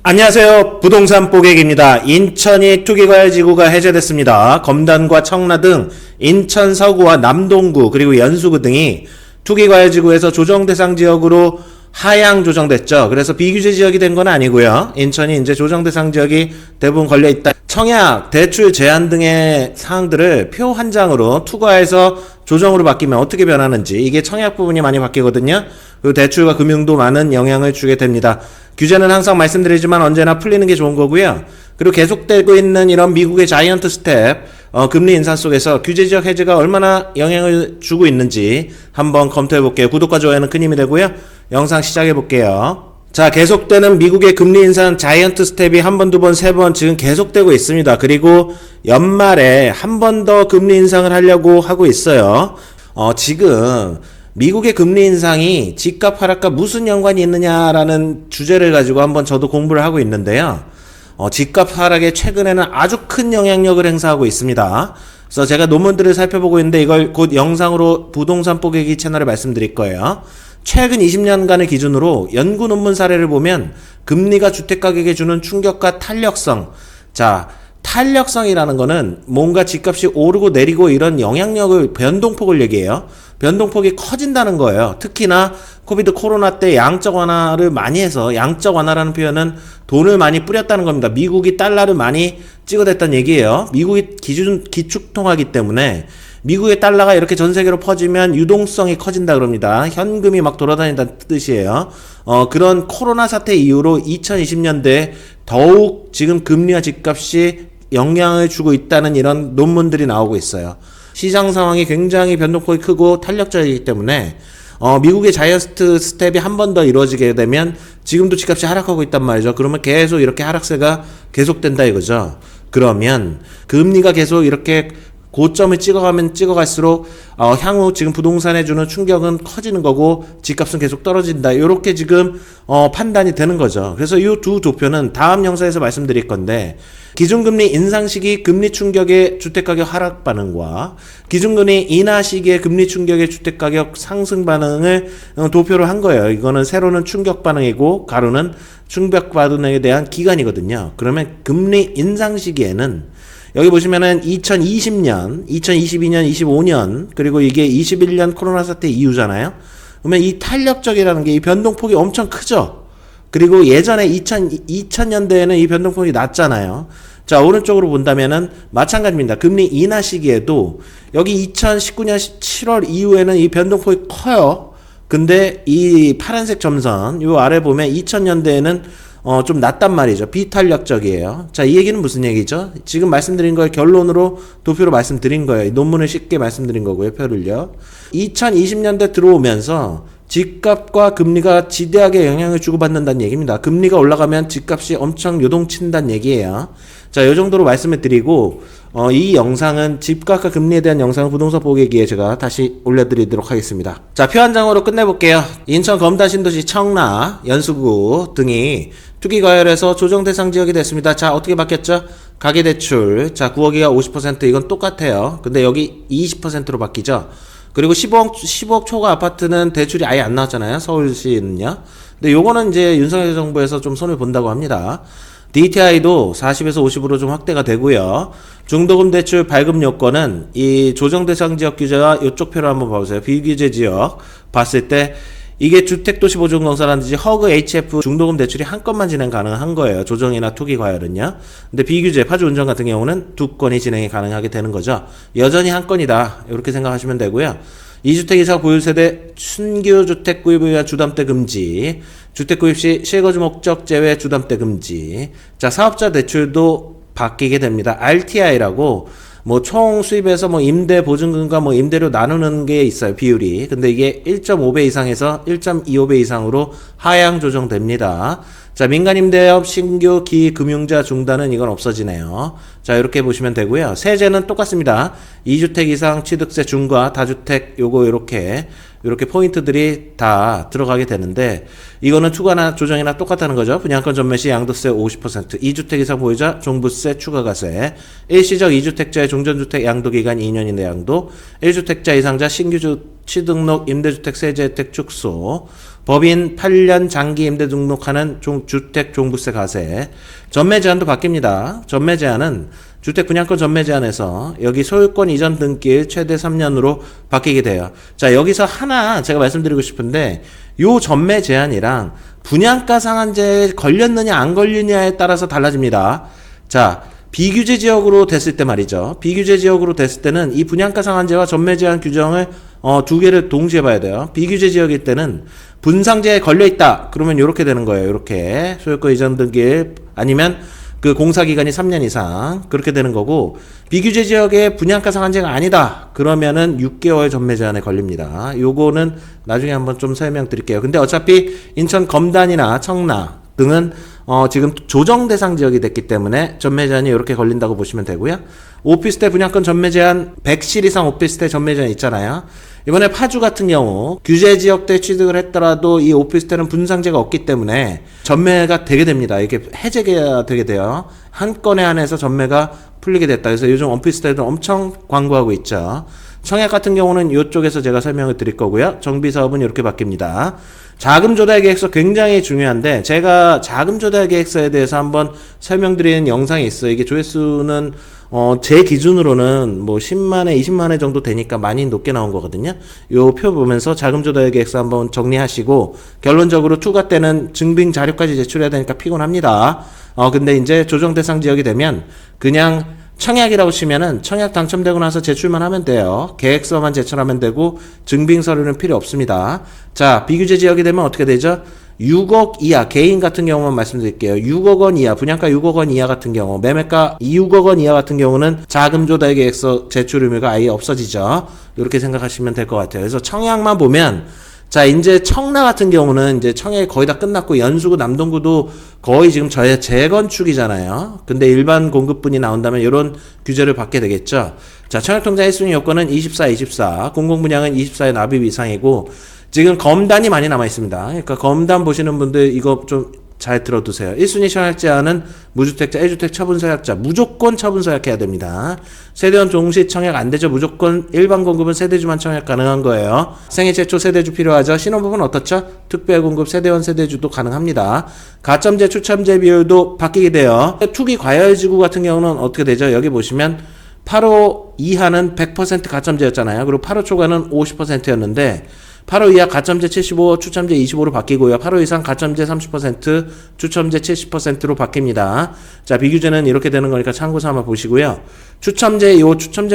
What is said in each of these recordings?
안녕하세요. 부동산 뽀객입니다. 인천이 투기과열지구가 해제됐습니다. 검단과 청라 등 인천 서구와 남동구 그리고 연수구 등이 투기과열지구에서 조정대상 지역으로 하향 조정됐죠. 그래서 비규제 지역이 된 건 아니고요. 인천이 이제 조정대상 지역이 대부분 걸려있다. 청약, 대출 제한 등의 사항들을 표 한 장으로 투과해서 조정으로 바뀌면 어떻게 변하는지, 이게 청약 부분이 많이 바뀌거든요. 그리고 대출과 금융도 많은 영향을 주게 됩니다. 규제는 항상 말씀드리지만 언제나 풀리는 게 좋은 거고요. 그리고 계속되고 있는 이런 미국의 자이언트 스텝 금리 인상 속에서 규제지역 해제가 얼마나 영향을 주고 있는지 한번 검토해 볼게요. 구독과 좋아요는 큰 힘이 되고요. 영상 시작해 볼게요. 자, 계속되는 미국의 금리 인상 자이언트 스텝이 한 번, 두 번, 세 번 지금 계속되고 있습니다. 그리고 연말에 한 번 더 금리 인상을 하려고 하고 있어요. 지금 미국의 금리 인상이 집값 하락과 무슨 연관이 있느냐라는 주제를 가지고 한번 저도 공부를 하고 있는데요. 집값 하락에 최근에는 아주 큰 영향력을 행사하고 있습니다. 그래서 제가 논문들을 살펴보고 있는데 이걸 곧 영상으로 부동산 뽀개기 채널에 말씀드릴 거예요. 최근 20년간을 기준으로 연구 논문 사례를 보면 금리가 주택가격에 주는 충격과 탄력성. 자, 탄력성이라는 거는 뭔가 집값이 오르고 내리고 이런 영향력을, 변동폭을 얘기해요. 변동폭이 커진다는 거예요. 특히나 코비드 코로나 때 양적 완화를 많이 해서, 양적 완화라는 표현은 돈을 많이 뿌렸다는 겁니다. 미국이 달러를 많이 찍어댔다는 얘기예요. 미국이 기축통화기 때문에 미국의 달러가 이렇게 전 세계로 퍼지면 유동성이 커진다 그럽니다. 현금이 막 돌아다닌다는 뜻이에요. 그런 코로나 사태 이후로 2020년대에 더욱 지금 금리와 집값이 영향을 주고 있다는 이런 논문들이 나오고 있어요. 시장 상황이 굉장히 변동폭이 크고 탄력적이기 때문에 미국의 자이언트 스텝이 한 번 더 이루어지게 되면 지금도 집값이 하락하고 있단 말이죠. 그러면 계속 이렇게 하락세가 계속된다 이거죠. 그러면 금리가 계속 이렇게 고점을 찍어가면 찍어갈수록 향후 지금 부동산에 주는 충격은 커지는 거고 집값은 계속 떨어진다. 이렇게 지금 판단이 되는 거죠. 그래서 이 두 도표는 다음 영상에서 말씀드릴 건데, 기준금리 인상 시기 금리 충격의 주택가격 하락 반응과 기준금리 인하 시기의 금리 충격의 주택가격 상승 반응을 도표로 한 거예요. 이거는 세로는 충격 반응이고 가로는 충격 반응에 대한 기간이거든요. 그러면 금리 인상 시기에는 여기 보시면은 2020년, 2022년, 25년, 그리고 이게 21년 코로나 사태 이후잖아요. 그러면 이 탄력적이라는 게 이 변동폭이 엄청 크죠. 그리고 예전에 2000년대에는 이 변동폭이 낮잖아요. 자, 오른쪽으로 본다면은 마찬가지입니다. 금리 인하 시기에도 여기 2019년 7월 이후에는 이 변동폭이 커요. 근데 이 파란색 점선 요 아래 보면 2000년대에는 좀 낮단 말이죠. 비탄력적이에요. 자, 이 얘기는 무슨 얘기죠? 지금 말씀드린 걸 결론으로 도표로 말씀드린 거예요. 논문을 쉽게 말씀드린 거고요. 표를요. 2020년대 들어오면서 집값과 금리가 지대하게 영향을 주고받는다는 얘기입니다. 금리가 올라가면 집값이 엄청 요동친다는 얘기예요. 자, 이 정도로 말씀을 드리고 이 영상은 집값과 금리에 대한 영상을 부동산 보기에 제가 다시 올려드리도록 하겠습니다. 자, 표 한 장으로 끝내볼게요. 인천 검단 신도시 청라, 연수구 등이 투기과열에서 조정대상 지역이 됐습니다. 자, 어떻게 바뀌었죠? 가계대출, 자, 9억이가 50%, 이건 똑같아요. 근데 여기 20%로 바뀌죠. 그리고 15억 초과 아파트는 대출이 아예 안 나왔잖아요. 서울시는요. 근데 요거는 이제 윤석열 정부에서 좀 손을 본다고 합니다. DTI도 40에서 50으로 좀 확대가 되고요. 중도금 대출 발급 요건은 이 조정대상 지역 규제와 이쪽 표를 한번 봐보세요. 비규제 지역 봤을 때 이게 주택도시보증공사라든지 허그 HF 중도금 대출이 한 건만 진행 가능한 거예요. 조정이나 투기 과열은요. 근데 비규제 파주 운전 같은 경우는 두 건이 진행이 가능하게 되는 거죠. 여전히 한 건이다. 이렇게 생각하시면 되고요. 2주택 이상 보유세대 신규 주택 구입을 위한 주담대 금지, 주택 구입 시 실거주 목적 제외 주담대 금지. 자, 사업자 대출도 바뀌게 됩니다. RTI라고 뭐 총 수입에서 뭐 임대 보증금과 뭐 임대료 나누는 게 있어요. 비율이. 근데 이게 1.5배 이상에서 1.25배 이상으로 하향 조정됩니다. 자, 민간임대업 신규 기금융자 중단은 이건 없어지네요. 자, 이렇게 보시면 되고요. 세제는 똑같습니다. 2주택 이상 취득세 중과 다주택 요거 요렇게 포인트들이 다 들어가게 되는데, 이거는 투과나 조정이나 똑같다는 거죠. 분양권 전매 시 양도세 50%, 2주택 이상 보유자 종부세 추가과세, 일시적 2주택자의 종전주택 양도기간 2년인의 양도, 1주택자 이상자 신규 취등록 임대주택 세제 혜택 축소, 법인 8년 장기 임대 등록하는 주택 종부세 과세, 전매 제한도 바뀝니다. 전매 제한은 주택 분양권 전매 제한에서 여기 소유권 이전 등기일 최대 3년으로 바뀌게 돼요. 자, 여기서 하나 제가 말씀드리고 싶은데 요 전매 제한이랑 분양가 상한제에 걸렸느냐 안 걸리느냐에 따라서 달라집니다. 자, 비규제 지역으로 됐을 때 말이죠. 비규제 지역으로 됐을 때는 이 분양가 상한제와 전매 제한 규정을 두 개를 동시에 봐야 돼요. 비규제 지역일 때는 분상제에 걸려 있다. 그러면 이렇게 되는 거예요. 이렇게 소유권 이전 등기일 아니면 그 공사 기간이 3년 이상 그렇게 되는 거고, 비규제 지역의 분양가 상한제가 아니다. 그러면은 6개월 전매 제한에 걸립니다. 요거는 나중에 한번 좀 설명드릴게요. 근데 어차피 인천 검단이나 청라 등은 지금 조정 대상 지역이 됐기 때문에 전매 제한이 이렇게 걸린다고 보시면 되고요. 오피스텔 분양권 전매 제한 100실 이상 오피스텔 전매 제한 있잖아요. 이번에 파주 같은 경우 규제 지역대 취득을 했더라도 이 오피스텔은 분상제가 없기 때문에 전매가 되게 됩니다. 이게 해제가 되게 돼요. 한 건에 한해서 전매가 풀리게 됐다. 그래서 요즘 오피스텔도 엄청 광고하고 있죠. 청약 같은 경우는 이쪽에서 제가 설명을 드릴 거고요. 정비사업은 이렇게 바뀝니다. 자금 조달 계획서 굉장히 중요한데 제가 자금 조달 계획서에 대해서 한번 설명드리는 영상이 있어요. 이게 조회수는 제 기준으로는 뭐 10만회, 20만회 정도 되니까 많이 높게 나온 거거든요. 요 표 보면서 자금 조달 계획서 한번 정리하시고, 결론적으로 투과 때는 증빙 자료까지 제출해야 되니까 피곤합니다. 근데 이제 조정 대상 지역이 되면 그냥 청약이라고 치면은 청약 당첨되고 나서 제출만 하면 돼요. 계획서만 제출하면 되고 증빙 서류는 필요 없습니다. 자, 비규제 지역이 되면 어떻게 되죠? 6억 이하, 개인 같은 경우만 말씀드릴게요. 6억 원 이하, 분양가 6억 원 이하 같은 경우, 매매가 2억 원 이하 같은 경우는 자금 조달 계획서 제출 의무가 아예 없어지죠. 이렇게 생각하시면 될 것 같아요. 그래서 청약만 보면, 자, 이제 청라 같은 경우는 이제 청약이 거의 다 끝났고, 연수구, 남동구도 거의 지금 저의 재건축이잖아요. 근데 일반 공급분이 나온다면 이런 규제를 받게 되겠죠. 자, 청약통장 1순위 요건은 24, 공공분양은 24의 납입 이상이고, 지금 검단이 많이 남아 있습니다. 그러니까 검단 보시는 분들 이거 좀 잘 들어두세요. 1순위 청약제한은 무주택자, 1주택 처분서약자 무조건 처분서약해야 됩니다. 세대원 동시 청약 안 되죠. 무조건 일반 공급은 세대주만 청약 가능한 거예요. 생애 최초 세대주 필요하죠. 신혼부부는 어떻죠? 특별 공급 세대원 세대주도 가능합니다. 가점제 추첨제 비율도 바뀌게 돼요. 투기 과열지구 같은 경우는 어떻게 되죠? 여기 보시면 8호 이하는 100% 가점제였잖아요. 그리고 8호 초과는 50%였는데 8호 이하 가점제 75, 추첨제 25로 바뀌고요. 8호 이상 가점제 30%, 추첨제 70%로 바뀝니다. 자, 비규제는 이렇게 되는 거니까 참고 삼아 보시고요. 추첨제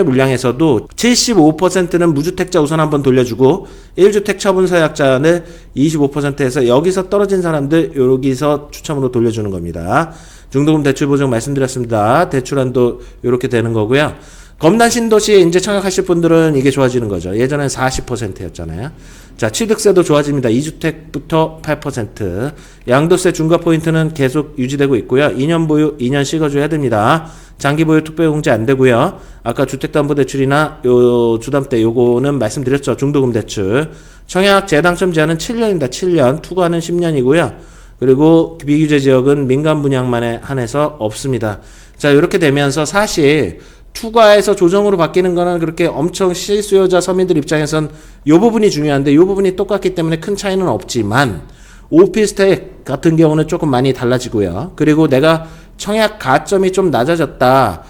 물량에서도 75%는 무주택자 우선 한번 돌려주고 1주택 처분서약자는 25%에서 여기서 떨어진 사람들 여기서 추첨으로 돌려주는 겁니다. 중도금 대출 보증 말씀드렸습니다. 대출한도 이렇게 되는 거고요. 검단 신도시에 이제 청약하실 분들은 이게 좋아지는 거죠. 예전엔 40%였잖아요. 자, 취득세도 좋아집니다. 2주택부터 8%. 양도세 중과 포인트는 계속 유지되고 있고요. 2년 보유, 2년 실거주해야 됩니다. 장기 보유 특별공제 안 되고요. 아까 주택담보대출이나 요 주담대 요거는 말씀드렸죠. 중도금 대출. 청약 재당첨 제한은 7년입니다. 7년. 투과는 10년이고요. 그리고 비규제 지역은 민간 분양만에 한해서 없습니다. 자, 이렇게 되면서 사실 투과에서 조정으로 바뀌는 거는 그렇게 엄청 실수요자 서민들 입장에선 요 부분이 중요한데 요 부분이 똑같기 때문에 큰 차이는 없지만 오피스텔 같은 경우는 조금 많이 달라지고요. 그리고 내가 청약 가점이 좀 낮아졌다.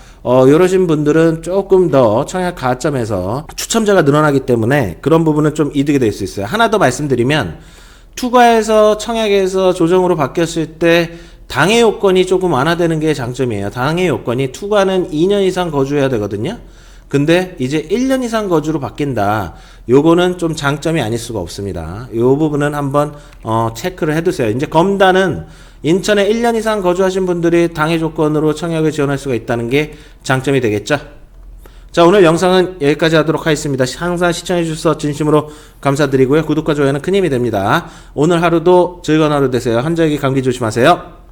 이러신 분들은 조금 더 청약 가점에서 추첨자가 늘어나기 때문에 그런 부분은 좀 이득이 될 수 있어요. 하나 더 말씀드리면 투과에서 청약에서 조정으로 바뀌었을 때 당해 요건이 조금 완화되는 게 장점이에요. 당해 요건이 투과는 2년 이상 거주해야 되거든요. 근데 이제 1년 이상 거주로 바뀐다. 요거는 좀 장점이 아닐 수가 없습니다. 요 부분은 한번 체크를 해두세요. 이제 검단은 인천에 1년 이상 거주하신 분들이 당해 조건으로 청약을 지원할 수가 있다는 게 장점이 되겠죠. 자, 오늘 영상은 여기까지 하도록 하겠습니다. 항상 시청해주셔서 진심으로 감사드리고요. 구독과 좋아요는 큰 힘이 됩니다. 오늘 하루도 즐거운 하루 되세요. 환절기 감기 조심하세요.